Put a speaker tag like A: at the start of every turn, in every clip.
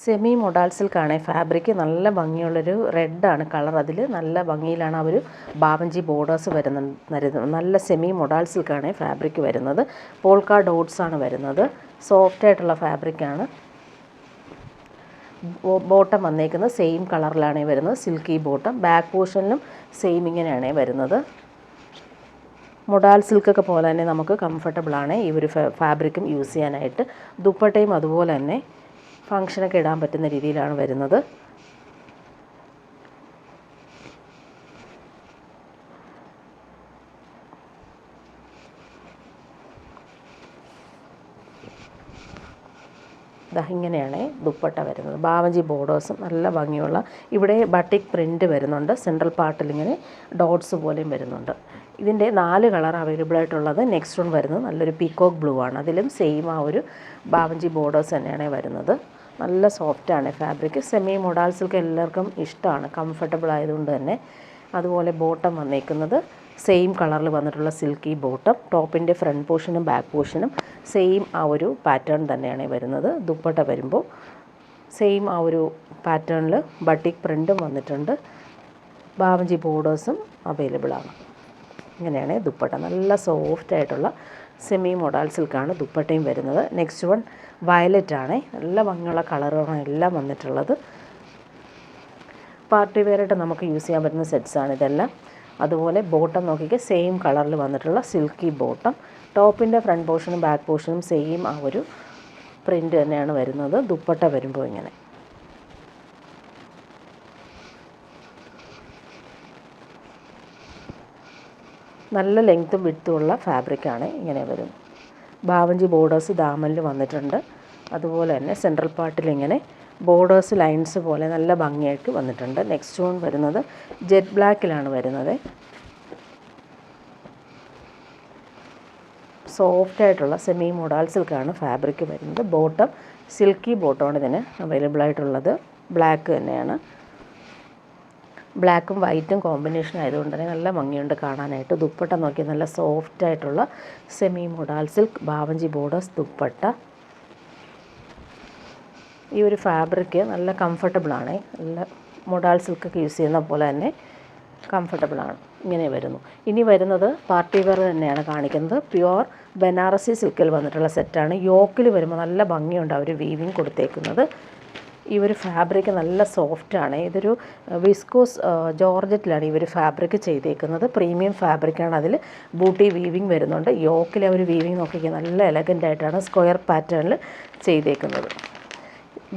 A: Semi modal സിൽക്കാണ്. Fabric നല്ല ഭംഗിയുള്ളൊരു റെഡാണ് കളർ. അതിൽ നല്ല ഭംഗിയിലാണ് ആ ഒരു ബാവഞ്ചി ബോർഡേഴ്സ് വരുന്നത്. നല്ല സെമി മൊഡാൾ സിൽക്കാണ് ഫാബ്രിക് വരുന്നത്. പോൾക്ക ഡോട്ട്സാണ് വരുന്നത്. സോഫ്റ്റായിട്ടുള്ള ഫാബ്രിക്കാണ്. ബോട്ടം വന്നേക്കുന്നത് സെയിം കളറിലാണ് വരുന്നത്, സിൽക്കി ബോട്ടം. ബാക്ക് പോർഷനിലും സെയിം ഇങ്ങനെയാണ് വരുന്നത്. മൊഡാൾ സിൽക്കൊക്കെ പോലെ തന്നെ നമുക്ക് കംഫർട്ടബിളാണ് ഈ ഒരു ഫാബ്രിക്കും യൂസ് ചെയ്യാനായിട്ട്. ദുപ്പട്ടയും അതുപോലെ തന്നെ ഫങ്ഷനൊക്കെ ഇടാൻ പറ്റുന്ന രീതിയിലാണ് വരുന്നത്. ഇങ്ങനെയാണ് ദുപ്പട്ട വരുന്നത്. ബാവഞ്ചി ബോർഡേഴ്സും നല്ല ഭംഗിയുള്ള, ഇവിടെ ബട്ടിക് പ്രിൻ്റ് വരുന്നുണ്ട്. സെൻട്രൽ പാർട്ടിൽ ഇങ്ങനെ ഡോട്ട്സ് പോലെയും വരുന്നുണ്ട്. ഇതിൻ്റെ 4 കളർ അവൈലബിൾ ആയിട്ടുള്ളത്. നെക്സ്റ്റ് വൺ വരുന്നത് നല്ലൊരു പീക്കോക്ക് ബ്ലൂ ആണ്. അതിലും സെയിം ആ ഒരു ബാവഞ്ചി ബോർഡേഴ്സ് തന്നെയാണ് വരുന്നത്. നല്ല സോഫ്റ്റാണ് ഫാബ്രിക്. സെമി മൊഡാൾ സിൽക്ക് എല്ലാവർക്കും ഇഷ്ടമാണ്, കംഫർട്ടബിൾ ആയതുകൊണ്ട് തന്നെ. അതുപോലെ ബോട്ടം വന്നേക്കുന്നത് സെയിം കളറിൽ വന്നിട്ടുള്ള സിൽക്കി ബോട്ടം. ടോപ്പിൻ്റെ ഫ്രണ്ട് പോർഷനും ബാക്ക് പോർഷനും സെയിം ആ ഒരു പാറ്റേൺ തന്നെയാണ് വരുന്നത്. ദുപ്പട്ട വരുമ്പോൾ സെയിം ആ ഒരു പാറ്റേണിൽ ബട്ടിക് പ്രിൻറ്റും വന്നിട്ടുണ്ട്. ബാവഞ്ചി ബോർഡേഴ്സും അവൈലബിൾ ആണ്. ഇങ്ങനെയാണ് ദുപ്പട്ട. നല്ല സോഫ്റ്റ് ആയിട്ടുള്ള സെമി മൊഡാൾ സിൽക്കാണ് ദുപ്പട്ടയും വരുന്നത്. നെക്സ്റ്റ് വൺ വയലറ്റ് ആണ്. നല്ല ഭംഗിയുള്ള കളറാണ് എല്ലാം വന്നിട്ടുള്ളത്. പാർട്ടി വെയറായിട്ട് നമുക്ക് യൂസ് ചെയ്യാൻ പറ്റുന്ന സെറ്റ്സാണ് ഇതെല്ലാം. അതുപോലെ ബോട്ടം നോക്കിക്കുക, സെയിം കളറിൽ വന്നിട്ടുള്ള സിൽക്കി ബോട്ടം. ടോപ്പിൻ്റെ ഫ്രണ്ട് പോർഷനും ബാക്ക് പോർഷനും സെയിം ആ ഒരു പ്രിൻ്റ് തന്നെയാണ് വരുന്നത്. ദുപ്പട്ട വരുമ്പോൾ ഇങ്ങനെ നല്ല ലെങ്ത്തും വിഡ്ത്തുമുള്ള ഫാബ്രിക്കാണ് ഇങ്ങനെ വരുന്നത്. ബാവഞ്ചി ബോർഡേഴ്സ് ദാമനിൽ വന്നിട്ടുണ്ട്. അതുപോലെ തന്നെ സെൻട്രൽ പാർട്ടിൽ ഇങ്ങനെ ബോർഡേഴ്സ് ലൈൻസ് പോലെ നല്ല ഭംഗിയായിട്ട് വന്നിട്ടുണ്ട്. നെക്സ്റ്റ് വൺ വരുന്നത് ജെറ്റ് ബ്ലാക്കിലാണ് വരുന്നത്. സോഫ്റ്റായിട്ടുള്ള സെമി മൊഡാൾ സിൽക്കാണ് ഫാബ്രിക് വരുന്നത്. ബോട്ടം സിൽക്കി ബോട്ടമാണ് ഇതിന് അവൈലബിൾ ആയിട്ടുള്ളത്. ബ്ലാക്ക് തന്നെയാണ്. ബ്ലാക്കും വൈറ്റും കോമ്പിനേഷൻ ആയതുകൊണ്ട് തന്നെ നല്ല ഭംഗിയുണ്ട് കാണാനായിട്ട്. ദുപ്പട്ട നോക്കി നല്ല സോഫ്റ്റായിട്ടുള്ള സെമി മൊഡാൾ സിൽക്ക് ബാവഞ്ചി ബോർഡേഴ്സ് ദുപ്പട്ട. ഈ ഒരു ഫാബ്രിക് നല്ല കംഫർട്ടബിളാണ്. നല്ല മൊഡാൾ സിൽക്കൊക്കെ യൂസ് ചെയ്യുന്ന പോലെ തന്നെ കംഫർട്ടബിളാണ്. ഇങ്ങനെ വരുന്നു. ഇനി വരുന്നത് പാർട്ടി വെയർ തന്നെയാണ് കാണിക്കുന്നത്. പ്യുവർ ബനാറസി സിൽക്കിൽ വന്നിട്ടുള്ള സെറ്റാണ്. യോക്കിൽ വരുമ്പോൾ നല്ല ഭംഗിയുണ്ട് അവർ വീവിങ് കൊടുത്തേക്കുന്നത്. ഈ ഒരു ഫാബ്രിക് നല്ല സോഫ്റ്റാണ്. ഇതൊരു വിസ്കോസ് ജോർജറ്റിലാണ് ഈ ഒരു ഫാബ്രിക് ചെയ്തേക്കുന്നത്. പ്രീമിയം ഫാബ്രിക്കാണ്. അതിൽ ബൂട്ടി വീവിങ് വരുന്നുണ്ട്. യോക്കിലെ ഒരു വീവിങ് നോക്കിക്കുക, നല്ല എലഗൻ്റ് ആയിട്ടാണ് സ്ക്വയർ പാറ്റേണിൽ ചെയ്തേക്കുന്നത്.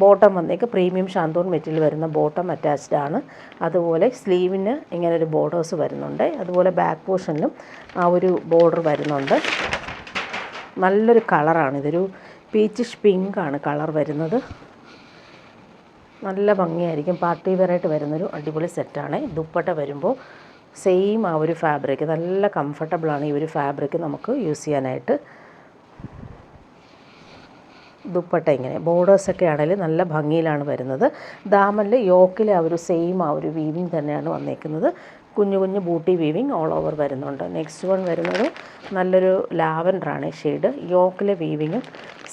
A: ബോട്ടം വന്നേക്ക് പ്രീമിയം ഷാന്തൂൺ മെറ്റീരിയൽ വരുന്ന ബോട്ടം അറ്റാച്ച്ഡ് ആണ്. അതുപോലെ സ്ലീവിന് ഇങ്ങനെ ഒരു ബോർഡേഴ്സ് വരുന്നുണ്ട്. അതുപോലെ ബാക്ക് പോർഷനിലും ആ ഒരു ബോർഡർ വരുന്നുണ്ട്. നല്ലൊരു കളറാണ്. ഇതൊരു പീച്ചിഷ് പിങ്കാണ് കളർ വരുന്നത്. നല്ല ഭംഗിയായിരിക്കും. പാർട്ടി വെയറായിട്ട് വരുന്നൊരു അടിപൊളി സെറ്റാണ്. ദുപ്പട്ട വരുമ്പോൾ സെയിം ആ ഒരു ഫാബ്രിക് നല്ല കംഫർട്ടബിളാണ്. ഈ ഒരു ഫാബ്രിക് നമുക്ക് യൂസ് ചെയ്യാനായിട്ട്. ദുപ്പട്ട ഇങ്ങനെ ബോർഡേഴ്സൊക്കെ ആണെങ്കിലും നല്ല ഭംഗിയിലാണ് വരുന്നത്. ദാമനിൽ യോക്കിൽ ആ ഒരു സെയിം ആ ഒരു വീവിങ് തന്നെയാണ് വന്നേക്കുന്നത്. കുഞ്ഞു കുഞ്ഞു ബൂട്ടി വീവിങ് ഓൾ ഓവർ വരുന്നുണ്ട്. നെക്സ്റ്റ് വൺ വരുന്നത് നല്ലൊരു ലാവൻഡറാണ് ഷെയ്ഡ്. യോക്കിലെ വീവിങ്ങും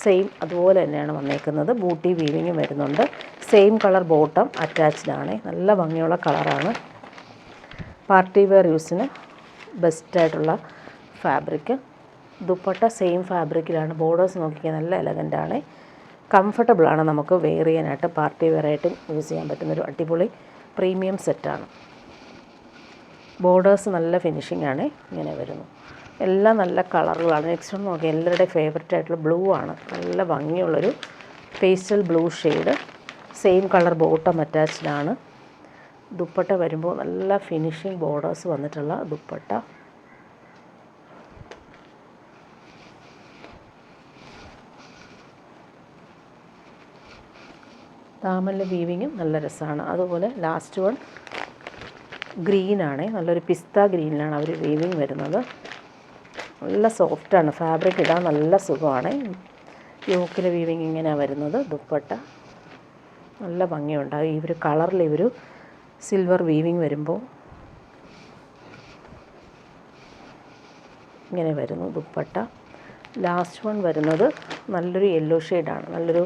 A: സെയിം അതുപോലെ തന്നെയാണ് വന്നേക്കുന്നത്. ബൂട്ടി വീവിങ്ങും വരുന്നുണ്ട്. സെയിം കളർ ബോട്ടം അറ്റാച്ച്ഡ് ആണ്. നല്ല ഭംഗിയുള്ള കളറാണ്. പാർട്ടി വെയർ യൂസിന് ബെസ്റ്റായിട്ടുള്ള ഫാബ്രിക്. ദുപ്പട്ട സെയിം ഫാബ്രിക്കിലാണ്. ബോർഡേഴ്സ് നോക്കിയാൽ നല്ല എലഗൻ്റാണ്. കംഫർട്ടബിളാണ്. നമുക്ക് വെയർ ചെയ്യാനായിട്ട് പാർട്ടി വെയറായിട്ടും യൂസ് ചെയ്യാൻ പറ്റുന്നൊരു അടിപൊളി പ്രീമിയം സെറ്റാണ്. ബോർഡേഴ്സ് നല്ല ഫിനിഷിംഗ് ആണ്. ഇങ്ങനെ വരുന്നു. എല്ലാം നല്ല കളറുകളാണ്. നെക്സ്റ്റ് ഒന്ന് നോക്കിയാൽ എല്ലാവരുടെയും ഫേവററ്റ് ആയിട്ടുള്ള ബ്ലൂ ആണ്. നല്ല ഭംഗിയുള്ളൊരു pastel blue shade. Same colour bottom attached ആണ്. ദുപ്പട്ട വരുമ്പോൾ നല്ല ഫിനിഷിംഗ് ബോർഡേഴ്സ് വന്നിട്ടുള്ള ദുപ്പട്ട. ദാമനിലെ വീവിങ്ങും നല്ല രസമാണ്. അതുപോലെ ലാസ്റ്റ് വൺ ഗ്രീനാണ്. നല്ലൊരു പിസ്ത ഗ്രീനിലാണ് അവർ വീവിങ് വരുന്നത്. നല്ല സോഫ്റ്റാണ്. ഫാബ്രിക് ഇടാൻ നല്ല സുഖമാണ്. യോക്കിലെ വീവിങ് ഇങ്ങനെയാണ് വരുന്നത്. ദുപ്പട്ട നല്ല ഭംഗിയുണ്ടാകും. ഈ ഒരു കളറിൽ ഇവർ സിൽവർ വീവിങ് വരുമ്പോൾ ഇങ്ങനെ വരുന്നു ദുപ്പട്ട. ലാസ്റ്റ് വൺ വരുന്നത് നല്ലൊരു യെല്ലോ ഷെയ്ഡാണ്. നല്ലൊരു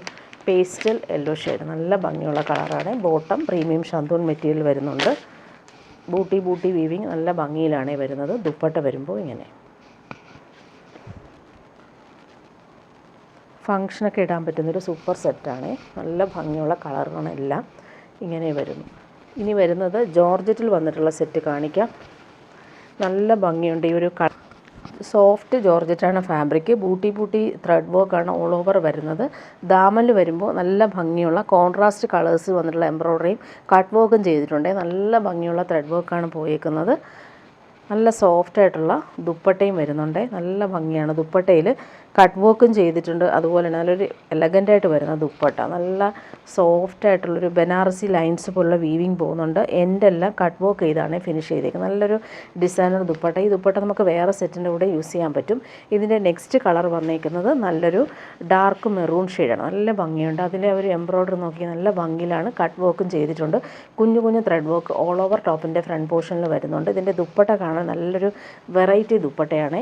A: പേസ്റ്റൽ യെല്ലോ ഷെയ്ഡ്, നല്ല ഭംഗിയുള്ള കളറാണ്. ബോട്ടം പ്രീമിയം ഷന്തൂൺ മെറ്റീരിയൽ വരുന്നുണ്ട്. ബൂട്ടി വീവിങ് നല്ല ഭംഗിയിലാണ് വരുന്നത്. ദുപ്പട്ട വരുമ്പോൾ ഇങ്ങനെ ഫങ്ഷനൊക്കെ ഇടാൻ പറ്റുന്നൊരു സൂപ്പർ സെറ്റാണ്. നല്ല ഭംഗിയുള്ള കളറാണ് എല്ലാം. ഇങ്ങനെ വരുന്നു. ഇനി വരുന്നത് ജോർജറ്റിൽ വന്നിട്ടുള്ള സെറ്റ് കാണിക്കാം. നല്ല ഭംഗിയുണ്ട്. ഈ ഒരു സോഫ്റ്റ് ജോർജറ്റാണ് ഫാബ്രിക്. ബൂട്ടി ത്രെഡ് വർക്കാണ് ഓൾ ഓവർ വരുന്നത്. ദാമനിൽ വരുമ്പോൾ നല്ല ഭംഗിയുള്ള കോൺട്രാസ്റ്റ് കളേഴ്സ് വന്നിട്ടുള്ള എംബ്രോയ്ഡറിയും കട്ട് വർക്കും ചെയ്തിട്ടുണ്ട്. നല്ല ഭംഗിയുള്ള ത്രെഡ് വർക്കാണ് പോയേക്കുന്നത്. നല്ല സോഫ്റ്റായിട്ടുള്ള ദുപ്പട്ടയും വരുന്നുണ്ട്. നല്ല ഭംഗിയാണ്. ദുപ്പട്ടയിൽ കട്ട് വർക്കും ചെയ്തിട്ടുണ്ട്. അതുപോലെ തന്നെ നല്ലൊരു എലഗൻ്റായിട്ട് വരുന്ന ദുപ്പട്ട. നല്ല സോഫ്റ്റായിട്ടുള്ളൊരു ബനാറസി ലൈൻസ് പോലുള്ള വീവിങ് പോകുന്നുണ്ട്. എൻഡെല്ലാം കട്ട് വർക്ക് ചെയ്താണ് ഫിനിഷ് ചെയ്തേക്കുന്നത്. നല്ലൊരു ഡിസൈനർ ദുപ്പട്ട. ഈ ദുപ്പട്ട നമുക്ക് വേറെ സെറ്റിൻ്റെ കൂടെ യൂസ് ചെയ്യാൻ പറ്റും. ഇതിൻ്റെ നെക്സ്റ്റ് കളർ വന്നേക്കുന്നത് നല്ലൊരു ഡാർക്ക് മെറൂൺ ഷെയ്ഡാണ്. നല്ല ഭംഗിയുണ്ട്. അതിലെ ഒരു എംബ്രോയ്ഡറി നോക്കി നല്ല ഭംഗിയിലാണ് കട്ട് വർക്കും ചെയ്തിട്ടുണ്ട്. കുഞ്ഞു ത്രെഡ് വർക്ക് ഓൾ ഓവർ ടോപ്പിൻ്റെ ഫ്രണ്ട് പോർഷനിൽ വരുന്നുണ്ട്. ഇതിൻ്റെ ദുപ്പട്ട കാണാൻ നല്ലൊരു വെറൈറ്റി ദുപ്പട്ടയാണ്.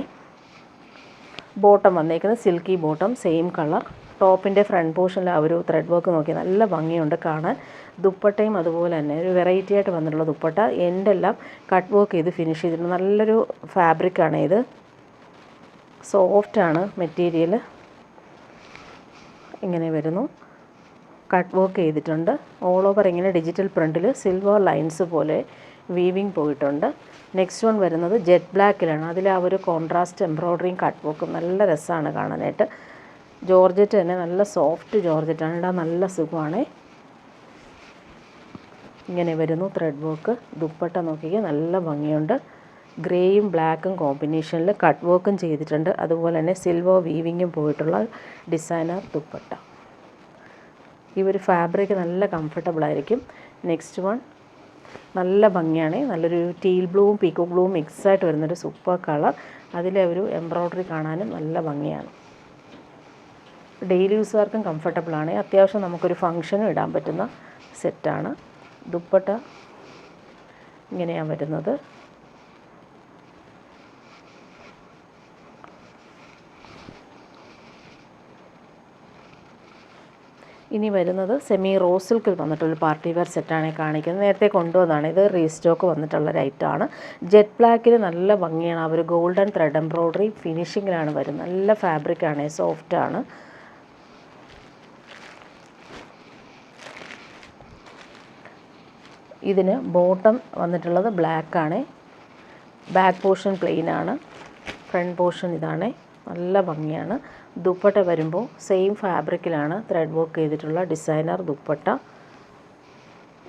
A: ബോട്ടം വന്നേക്കുന്നത് സിൽക്കി ബോട്ടം, സെയിം കളർ. ടോപ്പിൻ്റെ ഫ്രണ്ട് പോർഷനിൽ ആ ഒരു ത്രെഡ് വർക്ക് നോക്കി നല്ല ഭംഗിയുണ്ട് കാണാൻ. ദുപ്പട്ടയും അതുപോലെ തന്നെ ഒരു വെറൈറ്റി ആയിട്ട് വന്നിട്ടുള്ള ദുപ്പട്ട. എൻഡെല്ലാം കട്ട് വർക്ക് ചെയ്ത് ഫിനിഷ് ചെയ്തിട്ടുണ്ട്. നല്ലൊരു ഫാബ്രിക്കാണ് ഇത്. സോഫ്റ്റാണ് മെറ്റീരിയൽ. ഇങ്ങനെ വരുന്നു. കട്ട് വർക്ക് ചെയ്തിട്ടുണ്ട്. ഓൾ ഓവർ ഇങ്ങനെ ഡിജിറ്റൽ പ്രിൻറ്റിൽ സിൽവർ ലൈൻസ് പോലെ വീവിങ് പോയിട്ടുണ്ട്. നെക്സ്റ്റ് വൺ വരുന്നത് ജെറ്റ് ബ്ലാക്കിലാണ്. അതിൽ ആ ഒരു കോൺട്രാസ്റ്റ് എംബ്രോയ്ഡറിയും കട്ട് വർക്കും നല്ല രസമാണ് കാണാനായിട്ട്. ജോർജറ്റ് തന്നെ നല്ല സോഫ്റ്റ് ജോർജറ്റാണ്. ഇടാൻ നല്ല സുഖമാണ്. ഇങ്ങനെ വരുന്നു ത്രെഡ് വർക്ക്. ദുപ്പട്ട നോക്കിയാൽ നല്ല ഭംഗിയുണ്ട്. ഗ്രേയും ബ്ലാക്കും കോമ്പിനേഷനിൽ കട്ട് വർക്കും ചെയ്തിട്ടുണ്ട്. അതുപോലെ തന്നെ സിൽവർ വീവിങ്ങും പോയിട്ടുള്ള ഡിസൈനർ ദുപ്പട്ട. ഈ ഒരു ഫാബ്രിക് നല്ല കംഫർട്ടബിൾ ആയിരിക്കും. നെക്സ്റ്റ് വൺ നല്ല ഭംഗിയാണ്. നല്ലൊരു ടീൽ ബ്ലൂവും പീക്കോ ബ്ലൂവും മിക്സായിട്ട് വരുന്നൊരു സൂപ്പർ കളർ. അതിലെ ഒരു എംബ്രോയ്ഡറി കാണാനും നല്ല ഭംഗിയാണ്. ഡെയിലി യൂസുകാർക്കും കംഫർട്ടബിളാണ്. അത്യാവശ്യം നമുക്കൊരു ഫങ്ഷനും ഇടാൻ പറ്റുന്ന സെറ്റാണ്. ദുപ്പട്ട ഇങ്ങനെയാണ് വരുന്നത്. ഇനി വരുന്നത് സെമി റോസ് സിൽക്കിൽ വന്നിട്ടുള്ള പാർട്ടി വെയർ സെറ്റാണ് കാണിക്കുന്നത്. നേരത്തെ കൊണ്ടുവന്നതാണ്. ഇത് റീസ്റ്റോക്ക് വന്നിട്ടുള്ള ഒരു ഐറ്റമാണ്. ജെറ്റ് ബ്ലാക്കിൽ നല്ല ഭംഗിയാണ്. ആ ഒരു ഗോൾഡൻ ത്രെഡ് എംബ്രോയ്ഡറി ഫിനിഷിങ്ങിലാണ് വരുന്നത്. നല്ല ഫാബ്രിക്കാണ്, സോഫ്റ്റാണ്. ഇതിന് ബോട്ടം വന്നിട്ടുള്ളത് ബ്ലാക്കാണ്. ബാക്ക് പോർഷൻ പ്ലെയിൻ ആണ്. ഫ്രണ്ട് പോർഷൻ ഇതാണ്. നല്ല ഭംഗിയാണ്. ദുപ്പട്ട വരുമ്പോൾ സെയിം ഫാബ്രിക്കിലാണ് ത്രെഡ് വർക്ക് ചെയ്തിട്ടുള്ള ഡിസൈനർ ദുപ്പട്ട.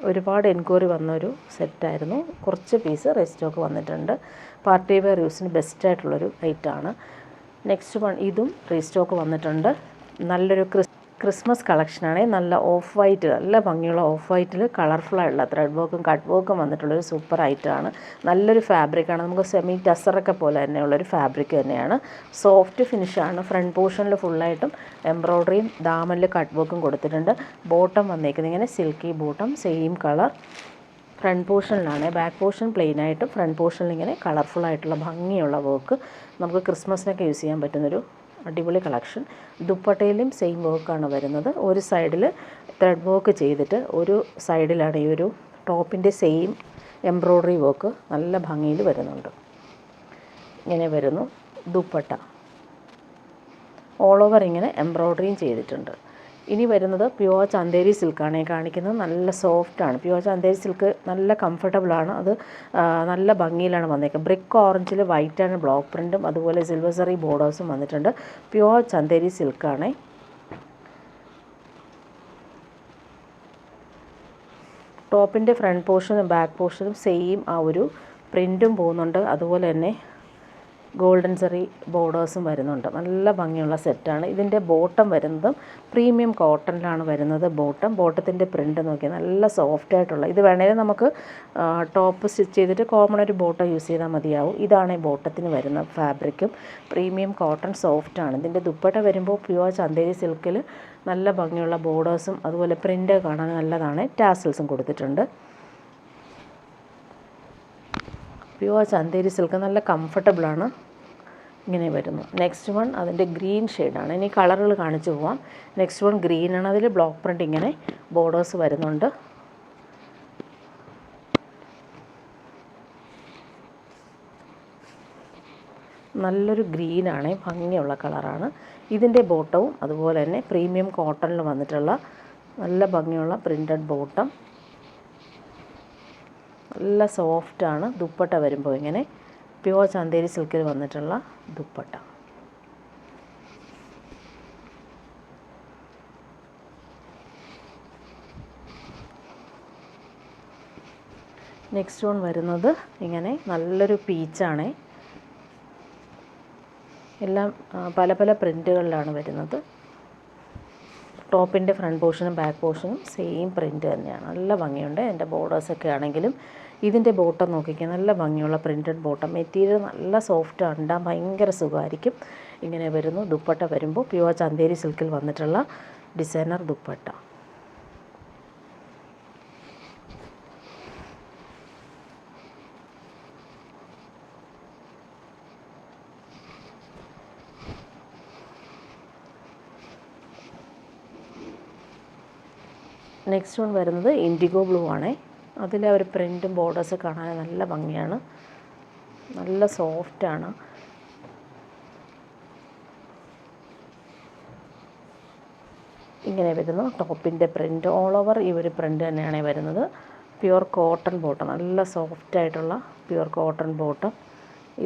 A: ഒരുപാട് എൻക്വയറി വന്നൊരു സെറ്റായിരുന്നു. കുറച്ച് പീസ് റീസ്റ്റോക്ക് വന്നിട്ടുണ്ട്. പാർട്ടി വെയർ യൂസിന് ബെസ്റ്റായിട്ടുള്ളൊരു ഐറ്റമാണ്. നെക്സ്റ്റ് വൺ ഇതും റീസ്റ്റോക്ക് വന്നിട്ടുണ്ട്. നല്ലൊരു ക്രിസ്മസ് കളക്ഷനാണ്. നല്ല ഓഫ് വൈറ്റ്, നല്ല ഭംഗിയുള്ള ഓഫ് വൈറ്റിൽ കളർഫുള്ളായിട്ടുള്ള ത്രെഡ് വർക്കും കട്ട് വർക്കും വന്നിട്ടുള്ളൊരു സൂപ്പർ ഐറ്റമാണ്. നല്ലൊരു ഫാബ്രിക്കാണ്. നമുക്ക് സെമി ടസറൊക്കെ പോലെ തന്നെയുള്ളൊരു ഫാബ്രിക് തന്നെയാണ്. സോഫ്റ്റ് ഫിനിഷാണ്. ഫ്രണ്ട് പോർഷനിൽ ഫുള്ളായിട്ടും എംബ്രോയ്ഡറിയും ദാമനിൽ കട്ട് വർക്കും കൊടുത്തിട്ടുണ്ട്. ബോട്ടം വന്നേക്കുന്നത് ഇങ്ങനെ silky bottom, same colour. Front പോർഷനിലാണ്. ബാക്ക് പോർഷൻ പ്ലെയിൻ ആയിട്ടും ഫ്രണ്ട് പോർഷനിൽ ഇങ്ങനെ കളർഫുള്ളായിട്ടുള്ള ഭംഗിയുള്ള വർക്ക്. നമുക്ക് ക്രിസ്മസിനൊക്കെ യൂസ് ചെയ്യാൻ പറ്റുന്നൊരു അടിപൊളി കളക്ഷൻ. ദുപ്പട്ടയിലും സെയിം വർക്കാണ് വരുന്നത്. ഒരു സൈഡിൽ ത്രെഡ് വർക്ക് ചെയ്തിട്ട് ഒരു സൈഡിലാണ് ഈ ഒരു ടോപ്പിൻ്റെ സെയിം എംബ്രോയ്ഡറി വർക്ക് നല്ല ഭംഗിയിൽ വരുന്നുണ്ട്. ഇങ്ങനെ വരുന്നു ദുപ്പട്ട. ഓൾ ഓവർ ഇങ്ങനെ എംബ്രോയ്ഡറിയും ചെയ്തിട്ടുണ്ട്. ഇനി വരുന്നത് പ്യുവർ ചന്തേരി സിൽക്കാണ് കാണിക്കുന്നത്. നല്ല സോഫ്റ്റാണ്. പ്യുവർ ചന്തേരി സിൽക്ക് നല്ല കംഫർട്ടബിളാണ്. അത് നല്ല ഭംഗിയിലാണ് വന്നേക്കുന്നത്. ബ്രിക്ക് ഓറഞ്ചിൽ വൈറ്റാണ് ബ്ലോക്ക് പ്രിൻറ്റും അതുപോലെ സിൽവർ സറി ബോർഡേഴ്സും വന്നിട്ടുണ്ട്. പ്യുവർ ചന്തേരി സിൽക്കാണ്. ടോപ്പിൻ്റെ ഫ്രണ്ട് പോർഷനും ബാക്ക് പോർഷനും സെയിം ആ ഒരു പ്രിൻറ്റും പോകുന്നുണ്ട്. അതുപോലെ തന്നെ ഗോൾഡൻ സറി ബോർഡേഴ്സും വരുന്നുണ്ട്. നല്ല ഭംഗിയുള്ള സെറ്റാണ്. ഇതിൻ്റെ ബോട്ടം വരുന്നതും പ്രീമിയം കോട്ടണിലാണ് വരുന്നത്. ബോട്ടത്തിൻ്റെ പ്രിൻ്റ് നോക്കിയാൽ നല്ല സോഫ്റ്റായിട്ടുള്ള, ഇത് വേണമെങ്കിൽ നമുക്ക് ടോപ്പ് സ്റ്റിച്ച് ചെയ്തിട്ട് കോമൺ ഒരു ബോട്ടം യൂസ് ചെയ്താൽ മതിയാവും. ഇതാണ് ബോട്ടത്തിന് വരുന്ന ഫാബ്രിക്കും. പ്രീമിയം കോട്ടൺ സോഫ്റ്റാണ്. ഇതിൻ്റെ ദുപ്പട്ട വരുമ്പോൾ പ്യുവർ ചന്തേരി സിൽക്കിൽ നല്ല ഭംഗിയുള്ള ബോർഡേഴ്സും അതുപോലെ പ്രിൻ്റ് കാണാൻ നല്ലതാണ്. ടാസൽസും കൊടുത്തിട്ടുണ്ട്. പ്യുവർ ചന്തേരി സിൽക്ക് നല്ല കംഫർട്ടബിളാണ്. ഇങ്ങനെ വരുന്നു. നെക്സ്റ്റ് വൺ അതിൻ്റെ ഗ്രീൻ ഷെയ്ഡാണ്. ഇനി കളറുകൾ കാണിച്ചു പോവാം. നെക്സ്റ്റ് വൺ ഗ്രീനാണ്. അതിൽ ബ്ലോക്ക് പ്രിൻ്റ് ഇങ്ങനെ ബോർഡേഴ്സ് വരുന്നുണ്ട്. നല്ലൊരു ഗ്രീനാണ്, ഭംഗിയുള്ള കളറാണ്. ഇതിൻ്റെ ബോട്ടവും അതുപോലെ തന്നെ പ്രീമിയം കോട്ടണിൽ വന്നിട്ടുള്ള നല്ല ഭംഗിയുള്ള പ്രിൻ്റഡ് ബോട്ടം. നല്ല സോഫ്റ്റാണ്. ദുപ്പട്ട വരുമ്പോൾ ഇങ്ങനെ പ്യുവർ ചന്തേരി സിൽക്കിൽ വന്നിട്ടുള്ള ദുപ്പട്ട. നെക്സ്റ്റ് വൺ വരുന്നത് ഇങ്ങനെ നല്ലൊരു പീച്ചാണ്. എല്ലാം പല പല പ്രിൻറ്റുകളിലാണ് വരുന്നത്. ടോപ്പിൻ്റെ ഫ്രണ്ട് പോർഷനും ബാക്ക് പോർഷനും സെയിം പ്രിൻറ്റ് തന്നെയാണ്. നല്ല ഭംഗിയുണ്ട്. എൻ്റെ ബോർഡേഴ്സൊക്കെ ആണെങ്കിലും ഇതിൻ്റെ ബോട്ടം നോക്കിക്കാൻ നല്ല ഭംഗിയുള്ള പ്രിൻറ്റഡ് ബോട്ടം. മെറ്റീരിയൽ നല്ല സോഫ്റ്റാണ്, ഇടാൻ ഭയങ്കര സുഖമായിരിക്കും. ഇങ്ങനെ വരുന്നു. ദുപ്പട്ട വരുമ്പോൾ പ്യുവർ ചന്തേരി സിൽക്കിൽ വന്നിട്ടുള്ള ഡിസൈനർ ദുപ്പട്ട. നെക്സ്റ്റ് വൺ വരുന്നത് ഇൻഡിഗോ ബ്ലൂ ആണ്. അതിലെ ഒരു പ്രിൻറ്റും ബോർഡേഴ്സ് കാണാൻ നല്ല ഭംഗിയാണ്, നല്ല സോഫ്റ്റാണ്. ഇങ്ങനെ വരുന്നു ടോപ്പിൻ്റെ പ്രിൻറ്റ്. ഓൾ ഓവർ ഈ ഒരു പ്രിൻറ്റ് തന്നെയാണ് വരുന്നത്. പ്യുവർ കോട്ടൺ ബോട്ടം, നല്ല സോഫ്റ്റായിട്ടുള്ള പ്യുവർ കോട്ടൺ ബോട്ടം.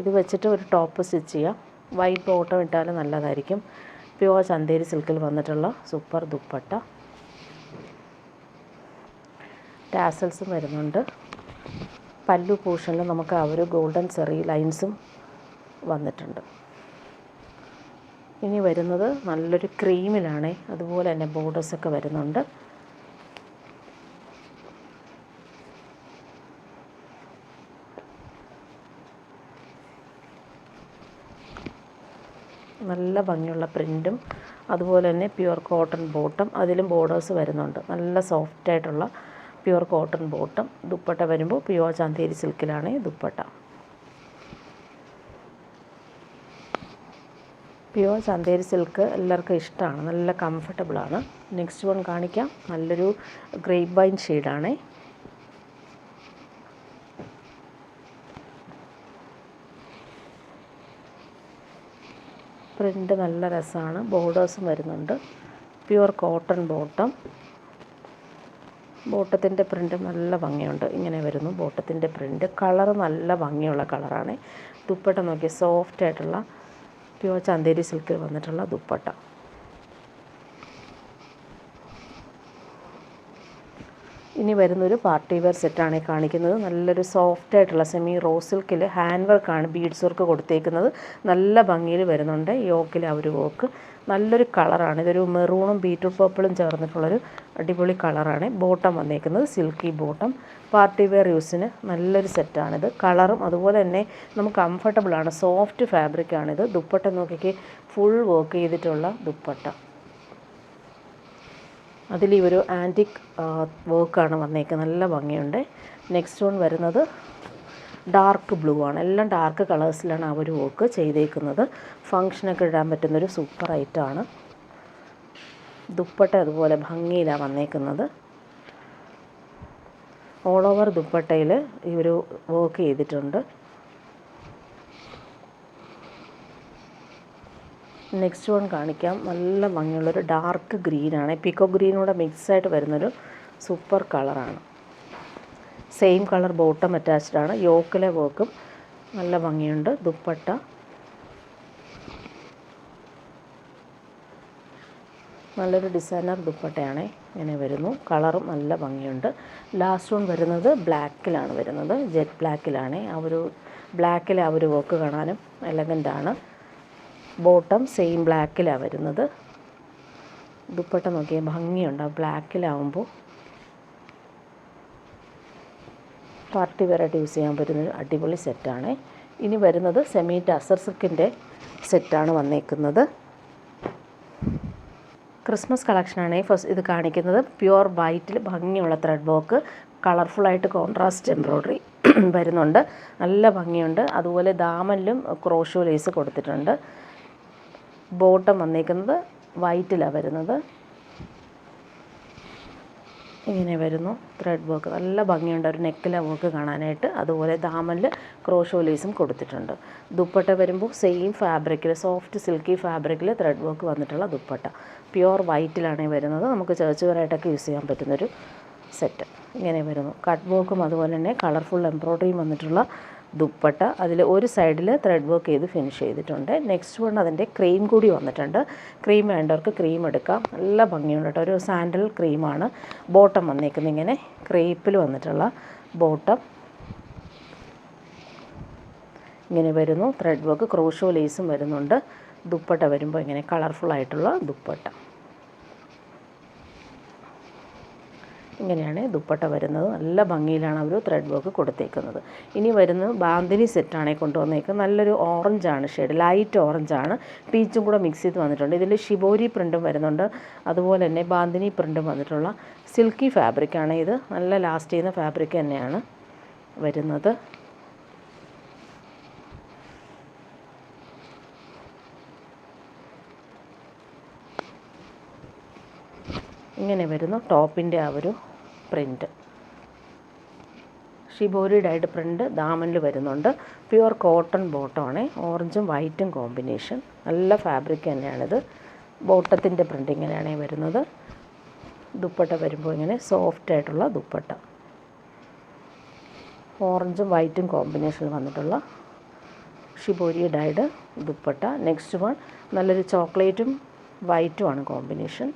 A: ഇത് വെച്ചിട്ട് ഒരു ടോപ്പ് സ്റ്റിച്ച് ചെയ്യാം. വൈറ്റ് ബോട്ടം ഇട്ടാലും നല്ലതായിരിക്കും. പ്യുവർ ചന്തേരി സിൽക്കിൽ വന്നിട്ടുള്ള സൂപ്പർ ദുപ്പട്ട. ടാസൽസും വരുന്നുണ്ട്. പല്ലു പോർഷനിൽ നമുക്ക് ആ ഒരു ഗോൾഡൻ സെറി ലൈൻസും വന്നിട്ടുണ്ട്. ഇനി വരുന്നത് നല്ലൊരു ക്രീമിലാണ്. അതുപോലെ തന്നെ ബോർഡേഴ്സൊക്കെ വരുന്നുണ്ട്. നല്ല ഭംഗിയുള്ള പ്രിൻറ്റും അതുപോലെ തന്നെ പ്യുവർ കോട്ടൺ ബോട്ടം. അതിലും ബോർഡേഴ്സ് വരുന്നുണ്ട്. നല്ല സോഫ്റ്റായിട്ടുള്ള പ്യുവർ കോട്ടൺ ബോട്ടം. ദുപ്പട്ട വരുമ്പോൾ പ്യുവർ ചന്തേരി സിൽക്കിലാണ് ദുപ്പട്ട. പ്യുവർ ചന്തേരി സിൽക്ക് എല്ലാവർക്കും ഇഷ്ടമാണ്, നല്ല കംഫർട്ടബിളാണ്. നെക്സ്റ്റ് വൺ കാണിക്കാം. നല്ലൊരു ഗ്രേപ്പ് വൈൻ ഷെയ്ഡാണ്. പ്രിൻ്റ് നല്ല രസമാണ്. ബോർഡേഴ്സും വരുന്നുണ്ട്. Pure cotton bottom. ബോട്ടത്തിൻ്റെ പ്രിൻ്റ് നല്ല ഭംഗിയുണ്ട്. ഇങ്ങനെ വരുന്നു ബോട്ടത്തിൻ്റെ പ്രിൻ്റ്. കളർ നല്ല ഭംഗിയുള്ള കളറാണ്. ദുപ്പട്ട നോക്കി സോഫ്റ്റായിട്ടുള്ള പ്യുവർ ചന്തേരി സിൽക്കിൽ വന്നിട്ടുള്ള ദുപ്പട്ട. ഇനി വരുന്നൊരു പാർട്ടി വെയർ സെറ്റാണ് കാണിക്കുന്നത്. നല്ലൊരു സോഫ്റ്റായിട്ടുള്ള സെമി റോസ് സിൽക്കിൽ ഹാൻഡ് വർക്കാണ്, ബീഡ്സ് വർക്ക് കൊടുത്തേക്കുന്നത്. നല്ല ഭംഗിയിൽ വരുന്നുണ്ട്. യോക്കിൽ ആ ഒരു വർക്ക്. നല്ലൊരു കളറാണ്. ഇതൊരു മെറൂണും ബീറ്റ്റൂട്ട് പർപ്പിളും ചേർന്നിട്ടുള്ളൊരു അടിപൊളി കളറാണ്. ബോട്ടം വന്നേക്കുന്നത് സിൽക്കി ബോട്ടം. പാർട്ടി വെയർ യൂസിന് നല്ലൊരു സെറ്റാണിത്. കളറും അതുപോലെ തന്നെ നമുക്ക് കംഫർട്ടബിളാണ്. സോഫ്റ്റ് ഫാബ്രിക്കാണിത്. ദുപ്പട്ട നോക്കിക്ക് ഫുൾ വർക്ക് ചെയ്തിട്ടുള്ള ദുപ്പട്ട. അതിൽ ഈ ഒരു ആൻറ്റിക് വർക്കാണ് വന്നേക്കുന്നത്. നല്ല ഭംഗിയുണ്ട്. നെക്സ്റ്റ് വൺ വരുന്നത് ഡാർക്ക് ബ്ലൂ ആണ്. എല്ലാം ഡാർക്ക് കളേഴ്സിലാണ് ആ ഒരു വർക്ക് ചെയ്തേക്കുന്നത്. ഫങ്ഷനൊക്കെ ഇടാൻ പറ്റുന്നൊരു സൂപ്പർ ഐറ്റമാണ്. ദുപ്പട്ട അതുപോലെ ഭംഗിയിലാണ് വന്നേക്കുന്നത്. ഓൾ ഓവർ ദുപ്പട്ടയിൽ ഈ ഒരു വർക്ക് ചെയ്തിട്ടുണ്ട്. നെക്സ്റ്റ് വൺ കാണിക്കാം. നല്ല ഭംഗിയുള്ളൊരു ഡാർക്ക് ഗ്രീനാണ്. പിക്കോ ഗ്രീനൂടെ മിക്സായിട്ട് വരുന്നൊരു സൂപ്പർ കളറാണ്. സെയിം കളർ ബോട്ടം അറ്റാച്ച്ഡ് ആണ്. യോക്കിലെ വർക്കും നല്ല ഭംഗിയുണ്ട്. ദുപ്പട്ട നല്ലൊരു ഡിസൈനർ ദുപ്പട്ടയാണ്. ഇങ്ങനെ വരുന്നു. കളറും നല്ല ഭംഗിയുണ്ട്. ലാസ്റ്റ് വൺ വരുന്നത് ബ്ലാക്കിലാണ് വരുന്നത്. ജെറ്റ് ബ്ലാക്കിലാണ്. ആ ഒരു ബ്ലാക്കിലെ ആ ഒരു വർക്ക് കാണാനും എലഗൻ്റാണ്. ബോട്ടം സെയിം ബ്ലാക്കിലാണ് വരുന്നത്. ദുപ്പട്ട നോക്കിയാൽ ഭംഗിയുണ്ട്. ആ ബ്ലാക്കിലാവുമ്പോൾ പാർട്ടി വെയറായിട്ട് യൂസ് ചെയ്യാൻ പറ്റുന്നൊരു അടിപൊളി സെറ്റാണ്. ഇനി വരുന്നത് സെമി ടസർ സിൽക്കിൻ്റെ സെറ്റാണ് വന്നേക്കുന്നത്. ക്രിസ്മസ് കളക്ഷനാണ് ഫസ്റ്റ് ഇത് കാണിക്കുന്നത്. പ്യുവർ വൈറ്റിൽ ഭംഗിയുള്ള ത്രെഡ് വർക്ക്, കളർഫുള്ളായിട്ട് കോൺട്രാസ്റ്റ് എംബ്രോയ്ഡറി, വരുന്നുണ്ട്. നല്ല ഭംഗിയുണ്ട്. അതുപോലെ ദാമനിലും ക്രോഷോ ലേസ് കൊടുത്തിട്ടുണ്ട്. ബോട്ടം വന്നേക്കുന്നത് വൈറ്റിലാണ് വരുന്നത്. ഇങ്ങനെ വരുന്നു ത്രെഡ് വർക്ക്. നല്ല ഭംഗിയുണ്ട് ഒരു നെക്കിലെ വർക്ക് കാണാനായിട്ട്. അതുപോലെ ദാമനിൽ ക്രോഷോ ലേസും കൊടുത്തിട്ടുണ്ട്. ദുപ്പട്ട വരുമ്പോൾ സെയിം ഫാബ്രിക്കിൽ, സോഫ്റ്റ് സിൽക്കി ഫാബ്രിക്കിൽ ത്രെഡ് വർക്ക് വന്നിട്ടുള്ള ദുപ്പട്ട. പ്യുവർ വൈറ്റിലാണ് വരുന്നത്. നമുക്ക് ചേർച്ച് വെയറായിട്ടൊക്കെ യൂസ് ചെയ്യാൻ പറ്റുന്നൊരു സെറ്റ്. ഇങ്ങനെ വരുന്നു. കട്ട് വർക്കും അതുപോലെ തന്നെ കളർഫുൾ എംബ്രോയ്ഡറിയും വന്നിട്ടുള്ള ദുപ്പട്ട. അതിൽ ഒരു സൈഡിൽ ത്രെഡ് വർക്ക് ചെയ്ത് ഫിനിഷ് ചെയ്തിട്ടുണ്ട്. നെക്സ്റ്റ് വൺ അതിൻ്റെ ക്രീം കൂടി വന്നിട്ടുണ്ട്. ക്രീം വേണ്ടവർക്ക് ക്രീം എടുക്കാം. നല്ല ഭംഗിയുണ്ട് കേട്ടോ. ഒരു സാൻഡൽ ക്രീമാണ്. ബോട്ടം വന്നേക്കുന്നത് ഇങ്ങനെ ക്രേപ്പിൽ വന്നിട്ടുള്ള ബോട്ടം. ഇങ്ങനെ വരുന്നു. ത്രെഡ് വർക്ക് ക്രോഷോ ലേസും വരുന്നുണ്ട്. ദുപ്പട്ട വരുമ്പോൾ ഇങ്ങനെ കളർഫുള്ളായിട്ടുള്ള ദുപ്പട്ട. ഇങ്ങനെയാണ് ദുപ്പട്ട വരുന്നത്. നല്ല ഭംഗിയിലാണ് അവർ ത്രെഡ് വർക്ക് കൊടുത്തേക്കുന്നത്. ഇനി വരുന്നത് ബാന്തിനി സെറ്റാണ് കൊണ്ടുവന്നേക്കുന്നത്. നല്ലൊരു ഓറഞ്ചാണ് ഷെയ്ഡ്, ലൈറ്റ് ഓറഞ്ചാണ്. പീച്ചും കൂടെ മിക്സ് ചെയ്ത് വന്നിട്ടുണ്ട്. ഇതിൽ ഷിബോരി പ്രിൻറ്റും വരുന്നുണ്ട്. അതുപോലെ തന്നെ ബാന്തിനി പ്രിൻറ്റും വന്നിട്ടുള്ള സിൽക്കി ഫാബ്രിക്കാണ് ഇത്. നല്ല ലാസ്റ്റ് ചെയ്യുന്ന ഫാബ്രിക് തന്നെയാണ് വരുന്നത്. ഇങ്ങനെ വരുന്നു ടോപ്പിൻ്റെ ആ ഒരു പ്രിൻറ്റ്. ഷിബോരി ഡൈഡ് പ്രിൻറ്റ് ദാമനിൽ വരുന്നുണ്ട്. പ്യുവർ കോട്ടൺ ബോട്ടമാണ്. ഓറഞ്ചും വൈറ്റും കോമ്പിനേഷൻ. നല്ല ഫാബ്രിക് തന്നെയാണിത്. ബോട്ടത്തിൻ്റെ പ്രിൻറ്റ് ഇങ്ങനെയാണ് വരുന്നത്. ദുപ്പട്ട വരുമ്പോൾ ഇങ്ങനെ സോഫ്റ്റ് ആയിട്ടുള്ള ദുപ്പട്ട. ഓറഞ്ചും വൈറ്റും കോമ്പിനേഷനിൽ വന്നിട്ടുള്ള shibori died dupatta. Next one നല്ലൊരു ചോക്ലേറ്റും വൈറ്റുമാണ് കോമ്പിനേഷൻ.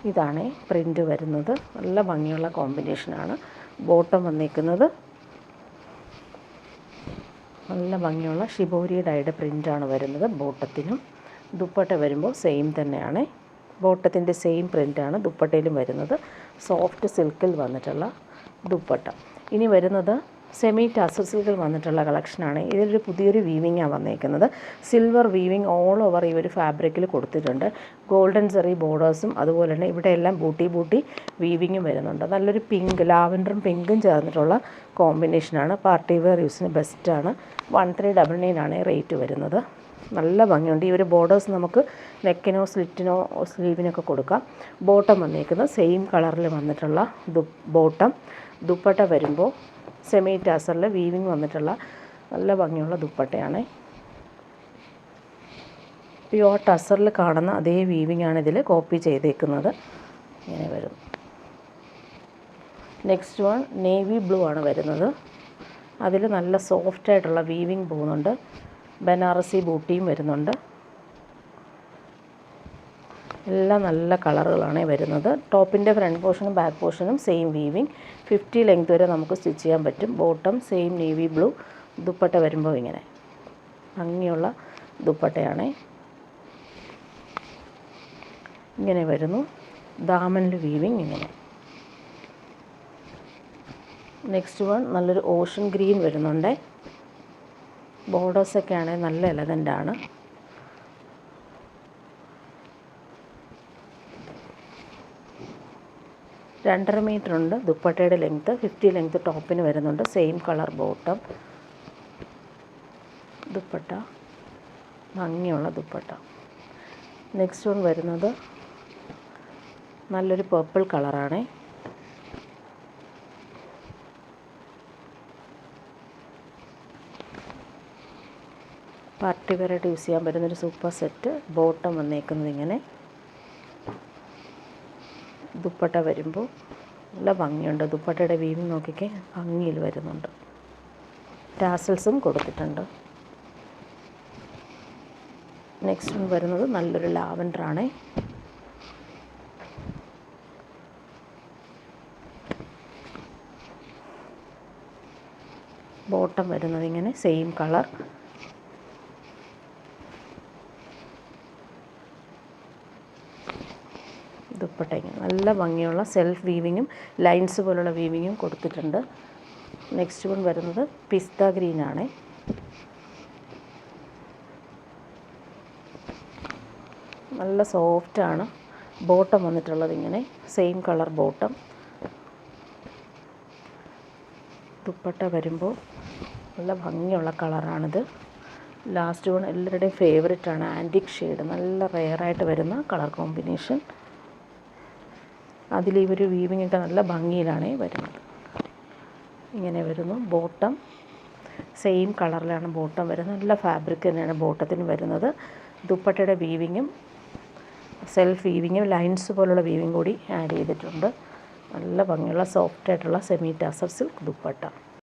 A: ഇതാണ് പ്രിൻ്റ് വരുന്നത്. നല്ല ഭംഗിയുള്ള കോമ്പിനേഷനാണ്. ബോട്ടം വന്നിരിക്കുന്നത് നല്ല ഭംഗിയുള്ള ഷിബോരി ഡൈഡ് പ്രിൻ്റാണ് വരുന്നത് ബോട്ടത്തിനും. ദുപ്പട്ട വരുമ്പോൾ സെയിം തന്നെയാണ്. ബോട്ടത്തിൻ്റെ സെയിം പ്രിൻ്റാണ് ദുപ്പട്ടയിലും വരുന്നത്. സോഫ്റ്റ് സിൽക്കിൽ വന്നിട്ടുള്ള ദുപ്പട്ട. ഇനി വരുന്നത് സെമി ടാസൽ സിൽക്കിൽ വന്നിട്ടുള്ള കളക്ഷനാണ്. ഇതിലൊരു പുതിയൊരു വീവിങ്ങാണ് വന്നേക്കുന്നത്. സിൽവർ വീവിങ് ഓൾ ഓവർ ഈ ഒരു ഫാബ്രിക്കിൽ കൊടുത്തിട്ടുണ്ട്. ഗോൾഡൻ സെറി ബോർഡേഴ്സും അതുപോലെ തന്നെ ഇവിടെ എല്ലാം ബൂട്ടി വീവിങ്ങും വരുന്നുണ്ട്. നല്ലൊരു പിങ്ക്, ലാവൻഡറും പിങ്കും ചേർന്നിട്ടുള്ള കോമ്പിനേഷനാണ്. പാർട്ടി വെയർ യൂസിന് ബെസ്റ്റാണ്. 1399 റേറ്റ് വരുന്നത്. നല്ല ഭംഗിയുണ്ട്. ഈ ഒരു ബോർഡേഴ്സ് നമുക്ക് നെക്കിനോ സ്ലിറ്റിനോ സ്ലീവിനൊക്കെ കൊടുക്കാം. ബോട്ടം വന്നേക്കുന്നത് സെയിം കളറിൽ വന്നിട്ടുള്ള ബോട്ടം. ദുപ്പട്ട വരുമ്പോൾ സെമി ടാസറിൽ വീവിങ് വന്നിട്ടുള്ള നല്ല ഭംഗിയുള്ള ദുപ്പട്ടയാണ്. പ്യുവർ ടസറിൽ കാണുന്ന അതേ വീവിങ് ആണ് ഇതിൽ കോപ്പി ചെയ്തേക്കുന്നത്. ഇങ്ങനെ വരും. നെക്സ്റ്റ് വൺ നേവി ബ്ലൂ ആണ് വരുന്നത്. അതിൽ നല്ല സോഫ്റ്റായിട്ടുള്ള വീവിങ് പോകുന്നുണ്ട്. ബനാറസി ബൂട്ടിയും വരുന്നുണ്ട്. എല്ലാം നല്ല കളറുകളാണ് വരുന്നത്. ടോപ്പിൻ്റെ ഫ്രണ്ട് പോർഷനും ബാക്ക് പോർഷനും സെയിം വീവിങ്. 50 ലെങ്ത് വരെ നമുക്ക് സ്റ്റിച്ച് ചെയ്യാൻ പറ്റും. Bottom same navy blue. Dupatta വരുമ്പോൾ ഇങ്ങനെ ഭംഗിയുള്ള ദുപ്പട്ടയാണ്. ഇങ്ങനെ വരുന്നു. ദാമനിൽ വീവിങ് ഇങ്ങനെ. നെക്സ്റ്റ് വൺ നല്ലൊരു ഓഷൻ ഗ്രീൻ വരുന്നുണ്ട്. ബോർഡേഴ്സൊക്കെ ആണെങ്കിൽ നല്ല എലഗൻ്റാണ്. രണ്ടര മീറ്റർ ഉണ്ട് ദുപ്പട്ടയുടെ ലെങ്ത്ത്. 50 ലെങ്ത്ത് ടോപ്പിന് വരുന്നുണ്ട്. Same colour bottom. ദുപ്പട്ട ഭംഗിയുള്ള ദുപ്പട്ട. നെക്സ്റ്റ് വൺ വരുന്നത് നല്ലൊരു പർപ്പിൾ കളറാണ്. പാർട്ടി വെയറായിട്ട് യൂസ് ചെയ്യാൻ പറ്റുന്നൊരു സൂപ്പർ സെറ്റ്. ബോട്ടം വന്നേക്കുന്നത് ഇങ്ങനെ. ദുപ്പട്ട വരുമ്പോൾ നല്ല ഭംഗിയുണ്ട്. ദുപ്പട്ടയുടെ വീവിങ് നോക്കിക്കേ, ഭംഗിയിൽ വരുന്നുണ്ട്. ടാസൽസും കൊടുത്തിട്ടുണ്ട്. നെക്സ്റ്റ് വരുന്നത് നല്ലൊരു ലാവൻഡറാണ്. ബോട്ടം വരുന്നത് ഇങ്ങനെ സെയിം കളർ. ദുപ്പട്ട ഇങ്ങനെ നല്ല ഭംഗിയുള്ള സെൽഫ് വീവിങ്ങും ലൈൻസ് പോലുള്ള വീവിങ്ങും കൊടുത്തിട്ടുണ്ട്. നെക്സ്റ്റ് വൺ വരുന്നത് പിസ്ത ഗ്രീനാണ്. നല്ല സോഫ്റ്റാണ്. ബോട്ടം വന്നിട്ടുള്ളത് ഇങ്ങനെ സെയിം കളർ ബോട്ടം. ദുപ്പട്ട വരുമ്പോൾ നല്ല ഭംഗിയുള്ള കളറാണിത്. ലാസ്റ്റ് വൺ എല്ലാവരുടെയും ഫേവറേറ്റാണ്, ആൻറ്റിക് ഷെയ്ഡ്, നല്ല റെയറായിട്ട് വരുന്ന കളർ കോമ്പിനേഷൻ. അതിൽ ഇവർ വീവിങ്ങൊക്കെ നല്ല ഭംഗിയിലാണ് വരുന്നത്. ഇങ്ങനെ വരുന്നു. ബോട്ടം സെയിം കളറിലാണ് ബോട്ടം വരുന്നത്. നല്ല ഫാബ്രിക് തന്നെയാണ് ബോട്ടത്തിന് വരുന്നത്. ദുപ്പട്ടയുടെ വീവിങ്ങും സെൽഫ് വീവിങ്ങും ലൈൻസ് പോലുള്ള വീവിങ് കൂടി ആഡ് ചെയ്തിട്ടുണ്ട്. നല്ല ഭംഗിയുള്ള സോഫ്റ്റായിട്ടുള്ള സെമി ടാസർ സിൽക്ക് ദുപ്പട്ട.